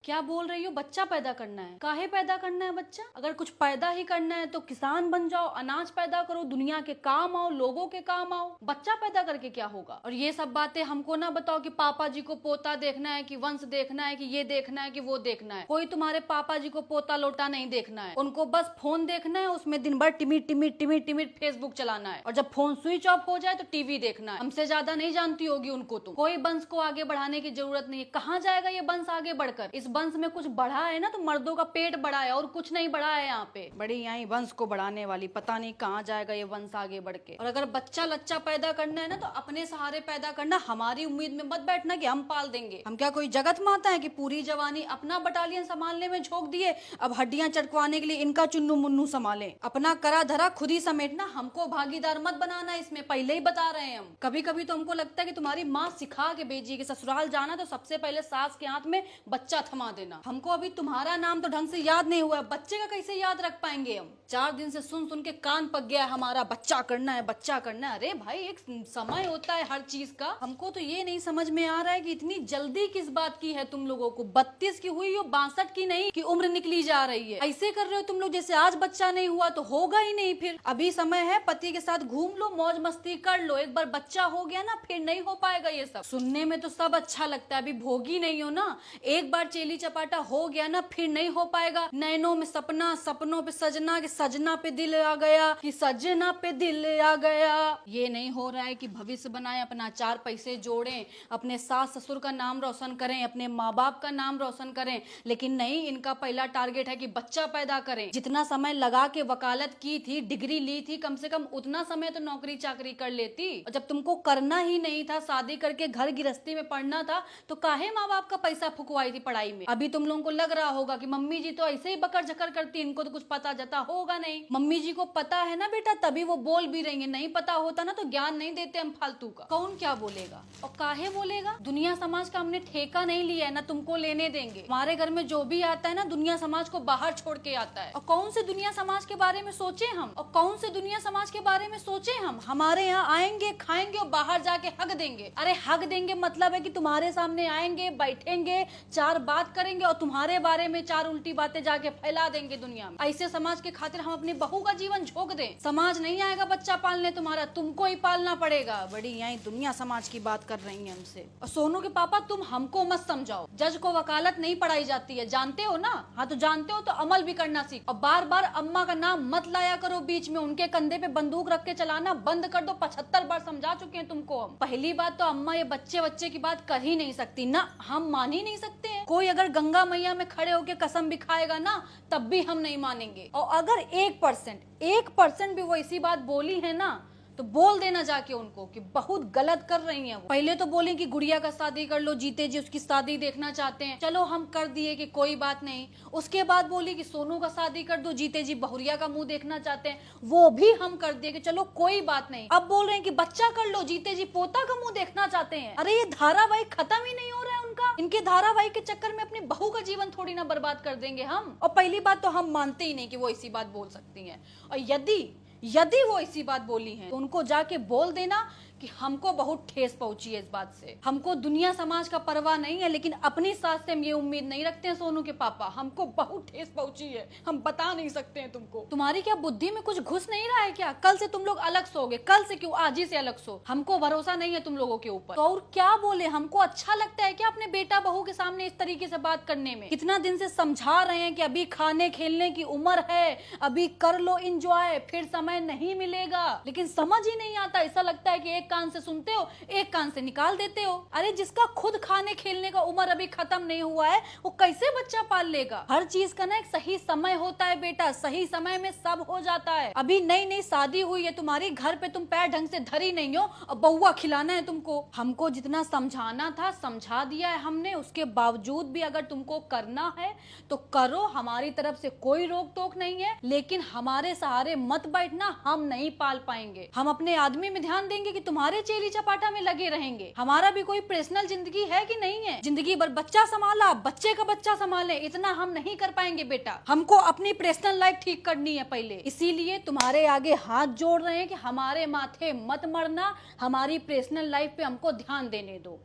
क्या बोल रही हो? बच्चा पैदा करना है? काहे पैदा करना है बच्चा? अगर कुछ पैदा ही करना है तो किसान बन जाओ, अनाज पैदा करो, दुनिया के काम आओ, लोगों के काम आओ। बच्चा पैदा करके क्या होगा? और ये सब बातें हमको ना बताओ कि पापा जी को पोता देखना है, कि वंश देखना है, कि ये देखना है, कि वो देखना है। कोई तुम्हारे पापा जी को पोता लोटा नहीं देखना है, उनको बस फोन देखना है, उसमें दिन भर टिमिट टिमिट टिमिट टिमिट फेसबुक चलाना है, और जब फोन स्विच ऑफ हो जाए तो टीवी देखना है। हमसे ज्यादा नहीं जानती होगी उनको। तुम कोई वंश को आगे बढ़ाने की जरूरत नहीं है। कहाँ जाएगा ये वंश आगे बढ़कर? इस वंश में कुछ बढ़ा है ना तो मर्दों का पेट बढ़ा है, और कुछ नहीं बढ़ा है यहाँ पे। बड़ी यहाँ वंश को बढ़ाने वाली, पता नहीं कहाँ जाएगा ये वंश आगे बढ़ के। और अगर बच्चा लच्चा पैदा करना है ना तो अपने सहारे पैदा करना, हमारी उम्मीद में मत बैठना कि हम पाल देंगे। हम क्या कोई जगत माता है कि पूरी जवानी अपना बटालियन संभालने में झोंक दिए, अब हड्डियां चटकवाने के लिए इनका चुन्नू मुन्नू संभाले। अपना करा धरा खुद ही समेटना, हमको भागीदार मत बनाना इसमें, पहले ही बता रहे हैं हम। कभी कभी तो हमको लगता है कि तुम्हारी माँ सिखा के भेजी कि ससुराल जाना तो सबसे पहले सास के हाथ में बच्चा थमा देना। हमको अभी तुम्हारा नाम तो ढंग से याद नहीं हुआ, बच्चे का कैसे याद रख पाएंगे हम? 4 दिन से सुन सुन के कान पक गया, हमारा बच्चा करना है, बच्चा करना है। अरे भाई, एक समय होता है हर चीज का। हमको तो ये नहीं समझ में आ रहा है कि इतनी जल्दी किस बात की है तुम लोगों को। 32 की हुई हो, 62 की नहीं कि उम्र निकली जा रही है। ऐसे कर रहे हो तुम लोग जैसे आज बच्चा नहीं हुआ तो होगा ही नहीं। फिर अभी समय है, पति के साथ घूम लो, मौज मस्ती कर लो। एक बार बच्चा हो गया ना फिर नहीं हो पाएगा ये सब। सुनने में तो सब अच्छा लगता है, अभी भोगी नहीं हो ना। एक बार चेली चपाटा हो गया ना फिर नहीं हो पाएगा। नैनों में सपना, सपनों पे सजना, कि सजना पे दिल आ गया, कि सजना पे दिल आ गया। ये नहीं हो रहा है कि भविष्य बनाए, अपना 4 पैसे जोड़ें, अपने सास ससुर का नाम रोशन करें, अपने माँ बाप का नाम रोशन करें। लेकिन नहीं, इनका पहला टारगेट है कि बच्चा पैदा करें। जितना समय लगा के वकालत की थी, डिग्री ली थी, कम से कम उतना समय तो नौकरी चाकरी कर लेती। और जब तुमको करना ही नहीं था, शादी करके घर गृहस्थी में पढ़ना था, तो काहे माँ बाप का पैसा फुकवाई थी पढ़ाई में? अभी तुम लोगों को लग रहा होगा कि मम्मी जी तो ऐसे ही बकर झकर करती, इनको तो कुछ पता जाता होगा नहीं। मम्मी जी को पता है ना बेटा, तभी वो बोल भी रही है। नहीं पता होता ना तो ज्ञान नहीं देते हम फालतू का। कौन क्या बोलेगा और काहे बोलेगा? दुनिया समाज का हमने ठेका नहीं लिया है, ना तुमको लेने देंगे। हमारे घर में जो भी आता है ना, दुनिया समाज को बाहर छोड़ के आता है। और कौन से दुनिया समाज के बारे में सोचे हम, और कौन से दुनिया समाज के बारे में सोचे हम? हमारे यहाँ आएंगे, खाएंगे और बाहर जाके हक देंगे। अरे हक देंगे मतलब है कि तुम्हारे सामने आएंगे, बैठेंगे, 4 बात करेंगे और तुम्हारे बारे में 4 उल्टी बातें जाके फैला देंगे दुनिया में। ऐसे समाज के खातिर हम अपनी बहू का जीवन झोंक दें? समाज नहीं आएगा बच्चा पालने तुम्हारा, तुमको ही पालना पड़ेगा। बड़ी यही दुनिया समाज की बात कर रही है हमसे। और सोनू के पापा, तुम हमको मत समझाओ। जज को वकालत नहीं पढ़ाई जाती है, जानते हो ना? हाँ तो जानते हो तो अमल भी करना सीख। और बार बार अम्मा का नाम मत लाया करो बीच में। उनके कंधे पे बंदूक रख के चलाना बंद कर दो। 75 बार समझा चुके हैं तुमको हम। पहली बात तो अम्मा ये बच्चे की बात कर ही नहीं सकती ना, हम मान ही नहीं सकते हैं। कोई अगर गंगा मैया में खड़े होके कसम भी खाएगा ना तब भी हम नहीं मानेंगे। और अगर 1% भी वो इसी बात बोली है ना तो बोल देना जाके उनको कि बहुत गलत कर रही हैं वो। पहले तो बोले कि गुड़िया का शादी कर लो, जीते जी उसकी शादी देखना चाहते हैं, चलो हम कर दिए कि कोई बात नहीं। उसके बाद बोली कि सोनू का शादी कर दो, जीते जी बहुरिया का मुंह देखना चाहते हैं, वो भी हम कर दिए कि चलो कोई बात नहीं। अब बोल रहे हैं कि बच्चा कर लो, जीते जी पोता का मुंह देखना चाहते हैं। अरे ये धारावाहिक खत्म ही नहीं हो रहा है उनका। इनके धारावाहिक के चक्कर में अपनी बहू का जीवन थोड़ी ना बर्बाद कर देंगे हम। और पहली बात तो हम मानते ही नहीं कि वो ऐसी बात बोल सकती हैं। और यदि वो ऐसी बात बोली है तो उनको जाके बोल देना कि हमको बहुत ठेस पहुंची है इस बात से। हमको दुनिया समाज का परवाह नहीं है, लेकिन अपनी सास से हम ये उम्मीद नहीं रखते हैं सोनू के पापा। हमको बहुत ठेस पहुंची है, हम बता नहीं सकते हैं तुमको। तुम्हारी क्या बुद्धि में कुछ घुस नहीं रहा है क्या? कल से तुम लोग अलग सोगे। कल से क्यों, आज ही से अलग सो। हमको भरोसा नहीं है तुम लोगों के ऊपर। तो और क्या बोले? हमको अच्छा लगता है क्या अपने बेटा बहू के सामने इस तरीके से बात करने में? कितना दिन से समझा रहे हैं कि अभी खाने खेलने की उम्र है, अभी कर लो इंजॉय, फिर समय नहीं मिलेगा। लेकिन समझ ही नहीं आता। ऐसा लगता है कि एक कान से सुनते हो, एक कान से निकाल देते हो। अरे जिसका खुद खाने खेलने का उम्र अभी खत्म नहीं हुआ है, वो कैसे बच्चा पाल लेगा? हर चीज का ना एक सही समय होता है बेटा, सही समय में सब हो जाता है। अभी नई नई शादी हुई है तुम्हारी, घर पे तुम पैर ढंग से धरी नहीं हो और बउआ खिलाना है तुमको। हमको जितना समझाना था समझा दिया है हमने, उसके बावजूद भी अगर तुमको करना है तो करो। हमारी तरफ से कोई रोक टोक नहीं है, लेकिन हमारे सहारे मत बैठना, हम नहीं पाल पाएंगे। हम अपने आदमी में ध्यान देंगे कि तुम्हारे चेली चपाटा में लगे रहेंगे। हमारा भी कोई पर्सनल जिंदगी है कि नहीं है? जिंदगी भर बच्चा संभाला, बच्चे का बच्चा संभाले, इतना हम नहीं कर पाएंगे बेटा। हमको अपनी पर्सनल लाइफ ठीक करनी है पहले। इसीलिए तुम्हारे आगे हाथ जोड़ रहे हैं कि हमारे माथे मत मरना, हमारी पर्सनल लाइफ पे हमको ध्यान देने दो।